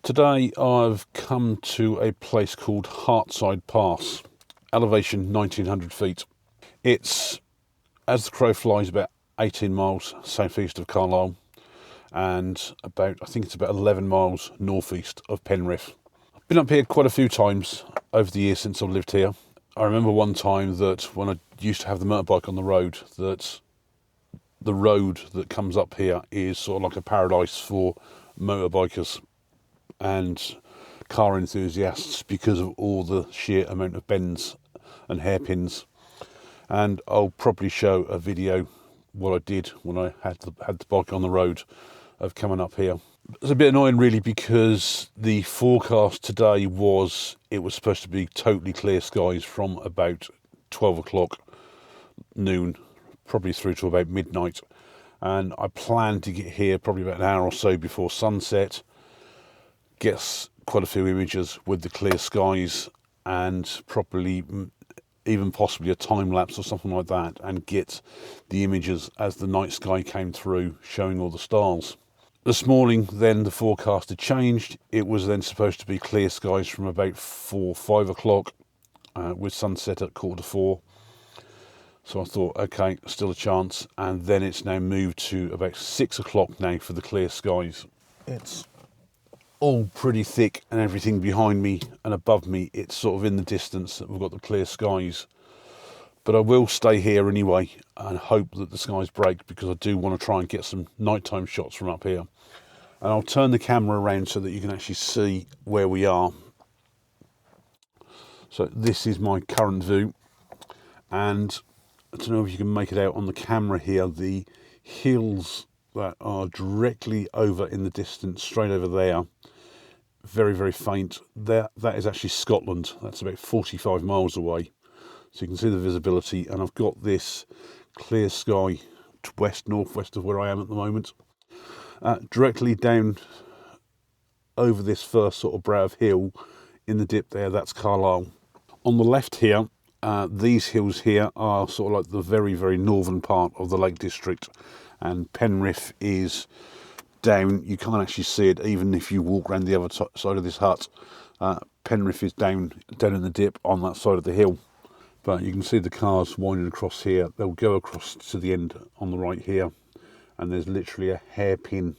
Today I've come to a place called Hartside Pass, elevation 1900 feet. It's, as the crow flies, about 18 miles southeast of Carlisle and I think it's about 11 miles northeast of Penrith. I've been up here quite a few times over the years since I've lived here. I remember one time that when I used to have the motorbike on the road, that the road that comes up here is sort of like a paradise for motorbikers and car enthusiasts because of all the sheer amount of bends and hairpins. And I'll probably show a video what I did when I had the bike on the road of coming up here. It's a bit annoying really, because the forecast today was supposed to be totally clear skies from about 12 o'clock noon probably through to about midnight, and I planned to get here probably about an hour or so before sunset, get quite a few images with the clear skies and probably even possibly a time lapse or something like that, and get the images as the night sky came through showing all the stars. This morning then the forecast had changed. It was then supposed to be clear skies from about 5 o'clock with sunset at 3:45. So I thought, okay, still a chance, and then it's now moved to about 6 o'clock now for the clear skies. It's all pretty thick and everything behind me and above me. It's sort of in the distance that we've got the clear skies. But I will stay here anyway and hope that the skies break, because I do want to try and get some nighttime shots from up here. And I'll turn the camera around so that you can actually see where we are. So this is my current view, and I don't know if you can make it out on the camera here, the hills that are directly over in the distance, straight over there, very, very faint. That is actually Scotland. That's about 45 miles away. So you can see the visibility, and I've got this clear sky northwest of where I am at the moment. Directly down over this first sort of brow of hill in the dip there, that's Carlisle. On the left here, these hills here are sort of like the very, very northern part of the Lake District, and Penrith is down. You can't actually see it even if you walk around the other side of this hut. Penrith is down in the dip on that side of the hill. But you can see the cars winding across here. They'll go across to the end on the right here, and there's literally a hairpin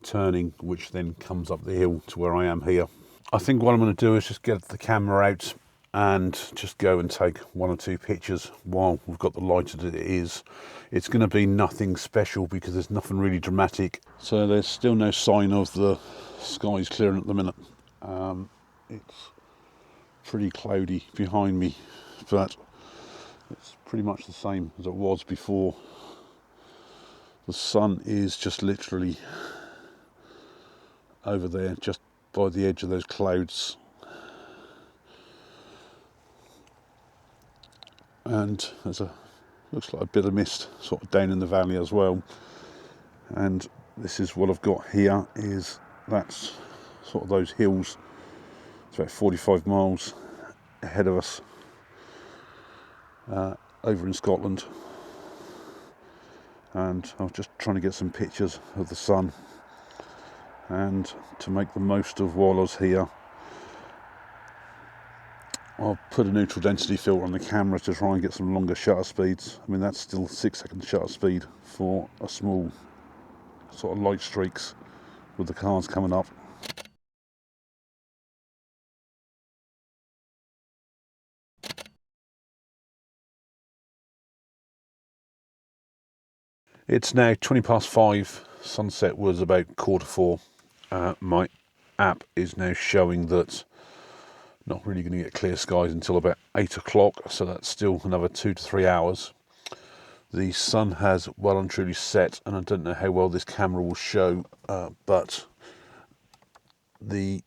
turning which then comes up the hill to where I am here. I think what I'm going to do is just get the camera out and just go and take one or two pictures while we've got the light as it is. It's going to be nothing special because there's nothing really dramatic. So there's still no sign of the skies clearing at the minute. It's pretty cloudy behind me, but it's pretty much the same as it was before. The sun is just literally over there, just by the edge of those clouds. And looks like a bit of mist sort of down in the valley as well. And this is what I've got here, that's sort of those hills. It's about 45 miles ahead of us over in Scotland. And I was just trying to get some pictures of the sun and to make the most of while I was here. I'll put a neutral density filter on the camera to try and get some longer shutter speeds. I mean, that's still 6-second shutter speed for a small sort of light streaks with the cars coming up. It's now 5:20. Sunset was about 4:45. My app is now showing that not really going to get clear skies until about 8 o'clock, so that's still another 2 to 3 hours. The sun has well and truly set, and I don't know how well this camera will show, but the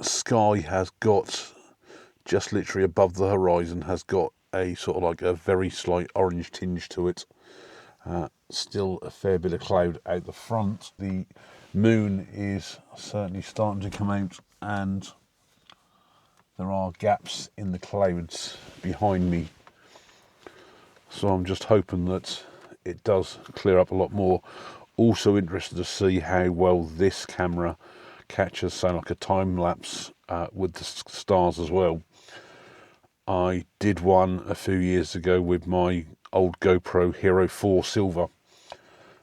sky has got, just literally above the horizon, has got a sort of like a very slight orange tinge to it. Still a fair bit of cloud out the front. The moon is certainly starting to come out, and there are gaps in the clouds behind me. So I'm just hoping that it does clear up a lot more. Also interested to see how well this camera catches, say like a time lapse with the stars as well. I did one a few years ago with my old GoPro Hero 4 Silver,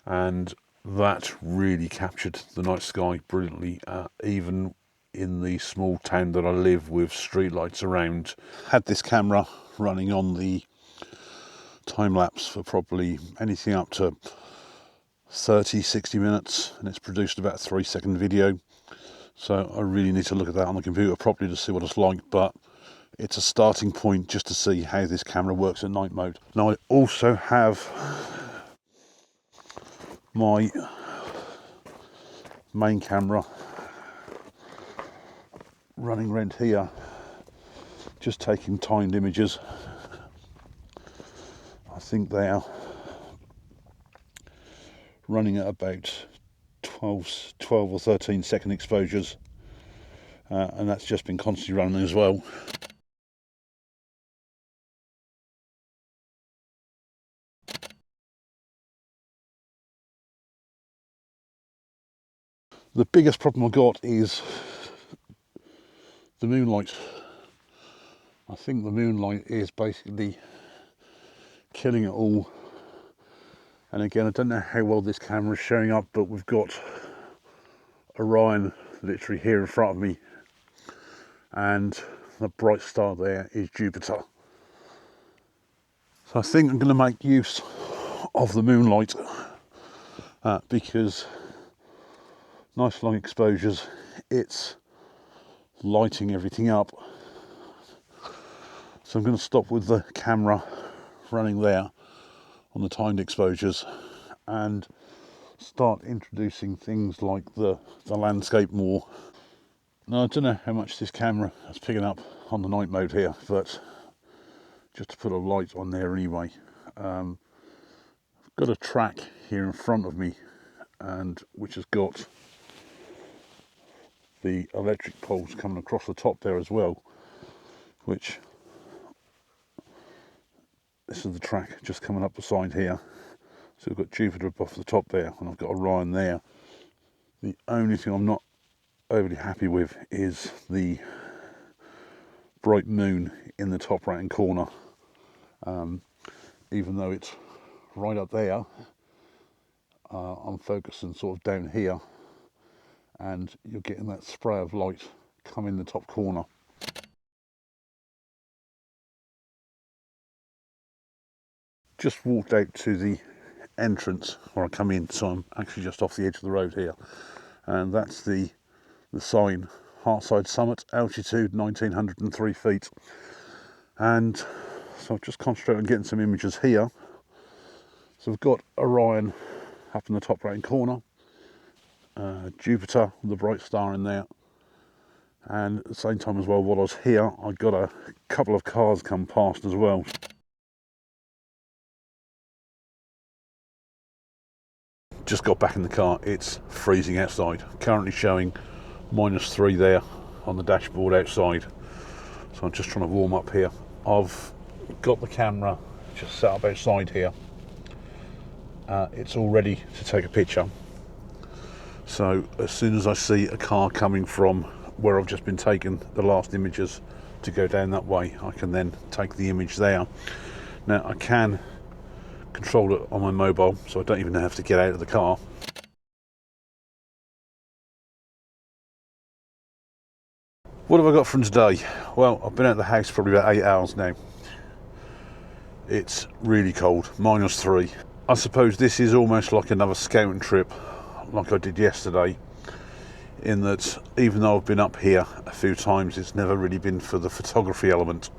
and that really captured the night sky brilliantly, even in the small town that I live with streetlights around. Had this camera running on the time lapse for probably anything up to 30-60 minutes, and it's produced about a 3-second video. So I really need to look at that on the computer properly to see what it's like, but it's a starting point just to see how this camera works at night mode. Now I also have my main camera running around here, just taking timed images. I think they are running at about 12 or 13-second exposures, and that's just been constantly running as well. The biggest problem I've got is the moonlight. I think the moonlight is basically killing it all. And again, I don't know how well this camera is showing up, but we've got Orion literally here in front of me, and the bright star there is Jupiter. So I think I'm going to make use of the moonlight because nice long exposures, it's lighting everything up. So I'm going to stop with the camera running there on the timed exposures and start introducing things like the landscape more. Now I don't know how much this camera is picking up on the night mode here, but just to put a light on there anyway. I've got a track here in front of me, and which has got the electric poles coming across the top there as well, which this is the track just coming up the side here. So we've got Jupiter above the top there, and I've got Orion there. The only thing I'm not overly happy with is the bright moon in the top right hand corner. Even though it's right up there, I'm focusing sort of down here, and you're getting that spray of light come in the top corner. Just walked out to the entrance where I come in, so I'm actually just off the edge of the road here, and that's the sign, Hartside Summit, altitude 1903 feet. And so I've just concentrated on getting some images here. So we've got Orion up in the top right hand corner, Jupiter with the bright star in there, and at the same time as well, while I was here, I got a couple of cars come past as well. Just got back in the car, it's freezing outside, currently showing -3 there on the dashboard outside, so I'm just trying to warm up here. I've got the camera just set up outside here, it's all ready to take a picture, so as soon as I see a car coming from where I've just been taking the last images to go down that way, I can then take the image there. Now I can control it on my mobile, so I don't even have to get out of the car. What have I got from today? Well, I've been out of the house probably about 8 hours now. It's really cold, -3. I suppose this is almost like another scouting trip like I did yesterday, in that even though I've been up here a few times, it's never really been for the photography element.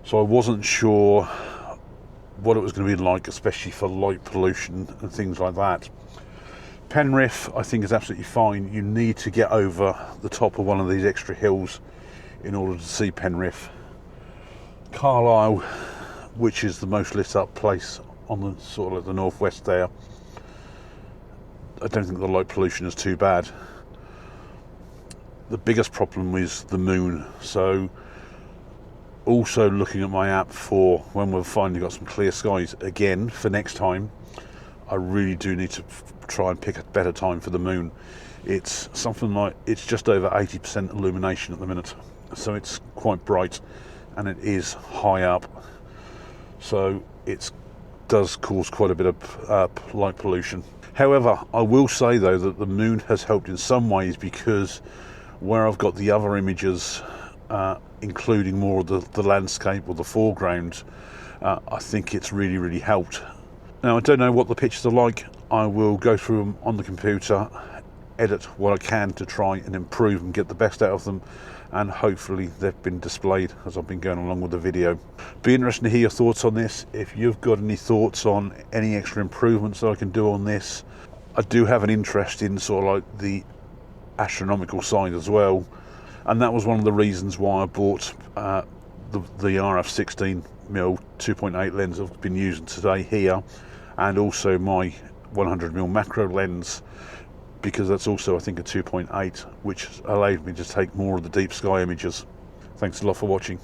So I wasn't sure what it was going to be like, especially for light pollution and things like that. Penrith, I think, is absolutely fine. You need to get over the top of one of these extra hills in order to see Penrith. Carlisle, which is the most lit up place on the sort of the northwest there, I don't think the light pollution is too bad. The biggest problem is the moon. So also looking at my app for when we've finally got some clear skies again for next time, I really do need to try and pick a better time for the moon. It's something like, it's just over 80% illumination at the minute, so it's quite bright, and it is high up, so it does cause quite a bit of light pollution. However, I will say though that the moon has helped in some ways, because where I've got the other images, including more of the landscape or the foreground, I think it's really helped. Now, I don't know what the pictures are like. I will go through them on the computer, edit what I can to try and improve and get the best out of them, and hopefully they've been displayed as I've been going along with the video. Be interested to hear your thoughts on this. If you've got any thoughts on any extra improvements that I can do on this. I do have an interest in sort of like the astronomical side as well, and that was one of the reasons why I bought the RF 16mm 2.8 lens I've been using today here, and also my 100mm macro lens, because that's also, I think, a 2.8, which allowed me to take more of the deep sky images. Thanks a lot for watching.